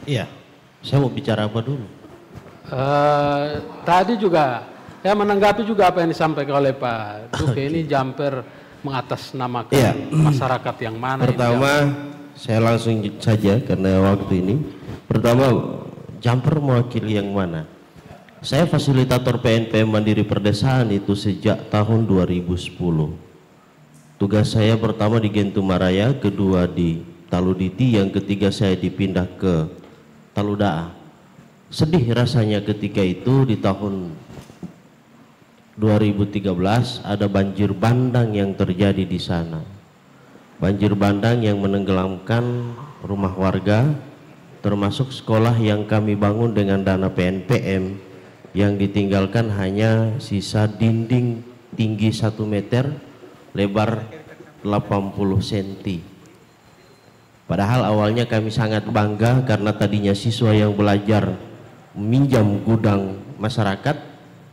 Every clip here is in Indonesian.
Iya, saya mau bicara apa dulu? Tadi juga saya menanggapi juga apa yang disampaikan oleh Pak Duke. Ini jumper mengatasnamakan masyarakat yang mana? Pertama, saya langsung saja karena waktu ini. Pertama, jumper mewakili yang mana? Saya fasilitator PNPM Mandiri Perdesaan itu sejak tahun 2010. Tugas saya pertama di Gentumaraya, kedua di Taluditi, yang ketiga saya dipindah ke Taludaa. Sedih rasanya ketika itu di tahun 2013 ada banjir bandang yang terjadi di sana. Banjir bandang yang menenggelamkan rumah warga, termasuk sekolah yang kami bangun dengan dana PNPM, yang ditinggalkan hanya sisa dinding tinggi 1 meter, lebar 80 cm. Padahal awalnya kami sangat bangga karena tadinya siswa yang belajar meminjam gudang masyarakat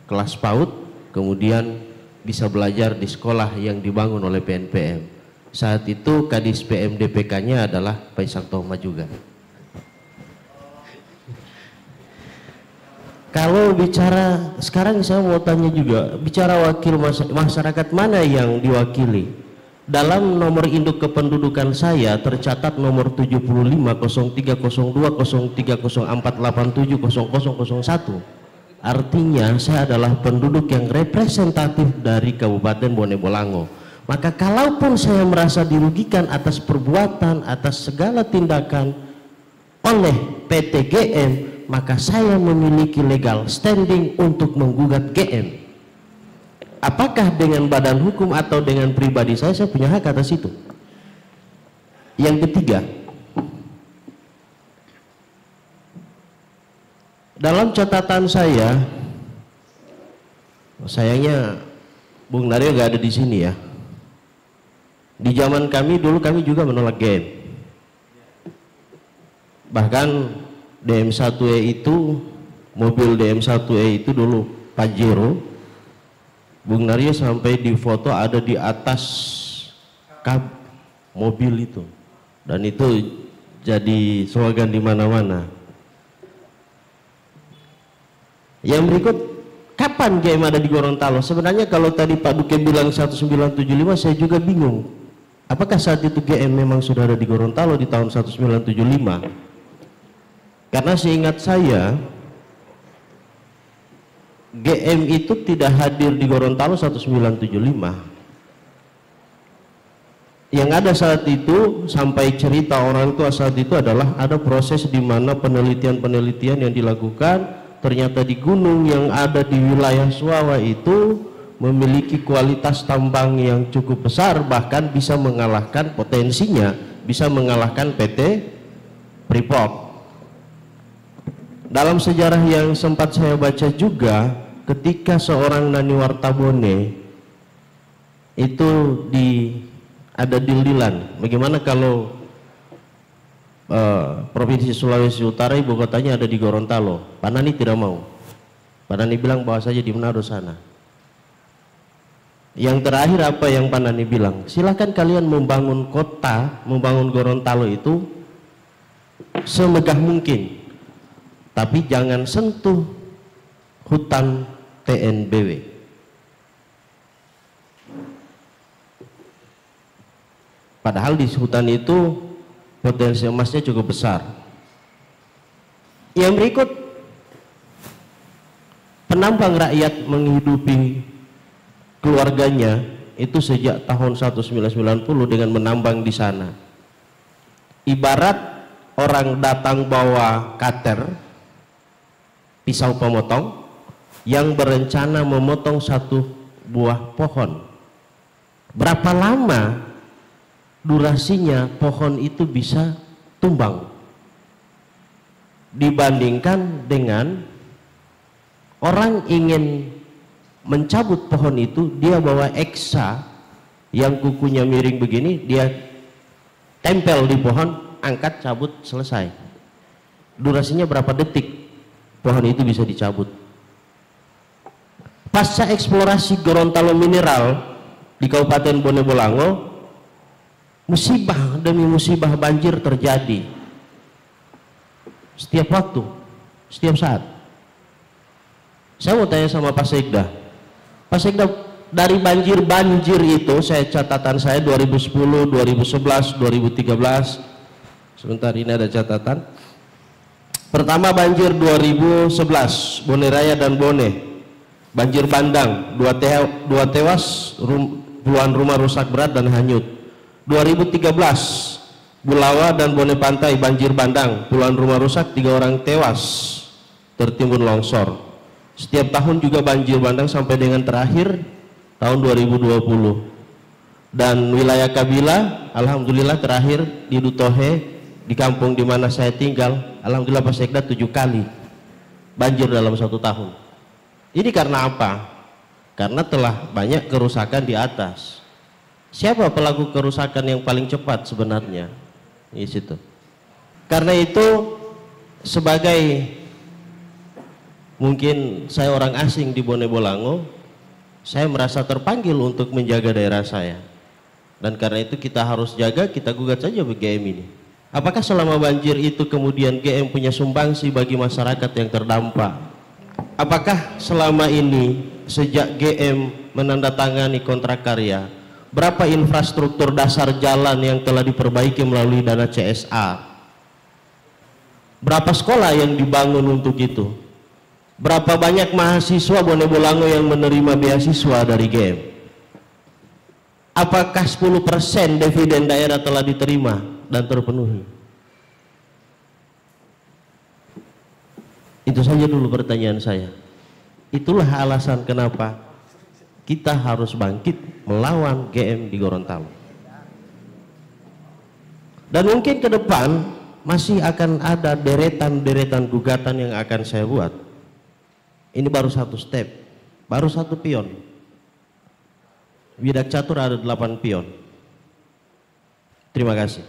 kelas PAUD, kemudian bisa belajar di sekolah yang dibangun oleh PNPM. Saat itu Kadis PMDPK-nya adalah Pak Isang Toma juga. Kalau bicara, sekarang saya mau tanya juga, bicara wakil masyarakat mana yang diwakili? Dalam nomor induk kependudukan saya tercatat nomor 75 0302 030487 0001. Artinya saya adalah penduduk yang representatif dari Kabupaten Bone Bolango. Maka kalaupun saya merasa dirugikan atas perbuatan, atas segala tindakan oleh PT GM, maka saya memiliki legal standing untuk menggugat GM. Apakah dengan badan hukum atau dengan pribadi saya punya hak atas itu. Yang ketiga, dalam catatan saya, sayangnya Bung Naryo gak ada di sini ya. Di zaman kami dulu kami juga menolak GM. Bahkan DM1E itu, mobil DM1E itu dulu Pajero, Bung Naryo sampai di foto ada di atas kap mobil itu, dan itu jadi slogan di mana-mana. Yang berikut, kapan GM ada di Gorontalo? Sebenarnya kalau tadi Pak Duke bilang 1975, saya juga bingung. Apakah saat itu GM memang sudah ada di Gorontalo di tahun 1975? Karena seingat saya GM itu tidak hadir di Gorontalo 1975. Yang ada saat itu, sampai cerita orang tua saat itu adalah ada proses di mana penelitian-penelitian yang dilakukan, ternyata di gunung yang ada di wilayah Suawa itu memiliki kualitas tambang yang cukup besar, bahkan bisa mengalahkan, potensinya bisa mengalahkan PT Freeport. Dalam sejarah yang sempat saya baca juga, ketika seorang Nani Wartabone itu ada deal-dealan, bagaimana kalau Provinsi Sulawesi Utara ibu kotanya ada di Gorontalo. Pak Nani tidak mau. Pak Nani bilang bawa saja di Manado sana. Yang terakhir apa yang Pak Nani bilang? Silahkan kalian membangun kota, membangun Gorontalo itu semegah mungkin, tapi jangan sentuh hutan TNBW. Padahal di hutan itu potensi emasnya cukup besar. Yang berikut, penambang rakyat menghidupi keluarganya itu sejak tahun 1990 dengan menambang di sana. Ibarat orang datang bawa cutter, pisau pemotong, yang berencana memotong satu buah pohon. Berapa lama durasinya pohon itu bisa tumbang dibandingkan dengan orang ingin mencabut pohon itu, dia bawa eksa yang kukunya miring begini, dia tempel di pohon, angkat, cabut, selesai. Durasinya berapa detik pohon itu bisa dicabut. Pasca eksplorasi Gorontalo mineral di Kabupaten Bone Bolango, musibah demi musibah banjir terjadi. setiap waktu, setiap saat. Saya mau tanya sama Pak Sekda. Pak Sekda, dari banjir itu, catatan saya 2010, 2011, 2013. Sebentar, ini ada catatan. Pertama banjir 2011, Bone Raya dan Bone. Banjir bandang, 2 tewas, puluhan rumah rusak berat dan hanyut. 2013, Bulawa dan Bone Pantai banjir bandang, puluhan rumah rusak, 3 orang tewas tertimbun longsor. Setiap tahun juga banjir bandang sampai dengan terakhir tahun 2020. Dan wilayah Kabila, alhamdulillah terakhir di Dutohe, di kampung di mana saya tinggal, alhamdulillah Pak Sekda 7 kali banjir dalam 1 tahun. Ini karena apa? Karena telah banyak kerusakan di atas. Siapa pelaku kerusakan yang paling cepat sebenarnya? Di situ. Karena itu, sebagai mungkin saya orang asing di Bone Bolango, saya merasa terpanggil untuk menjaga daerah saya. Dan karena itu kita harus jaga, kita gugat saja GM ini. Apakah selama banjir itu kemudian GM punya sumbangsi bagi masyarakat yang terdampak? Apakah selama ini sejak GM menandatangani kontrak karya, berapa infrastruktur dasar jalan yang telah diperbaiki melalui dana CSR? Berapa sekolah yang dibangun untuk itu? Berapa banyak mahasiswa Bone Bolango yang menerima beasiswa dari GM? Apakah 10% dividen daerah telah diterima dan terpenuhi? Itu saja dulu pertanyaan saya. Itulah alasan kenapa kita harus bangkit melawan GM di Gorontalo. Dan mungkin ke depan masih akan ada deretan-deretan gugatan yang akan saya buat. Ini baru 1 step, baru 1 pion. Widak catur ada 8 pion. Terima kasih.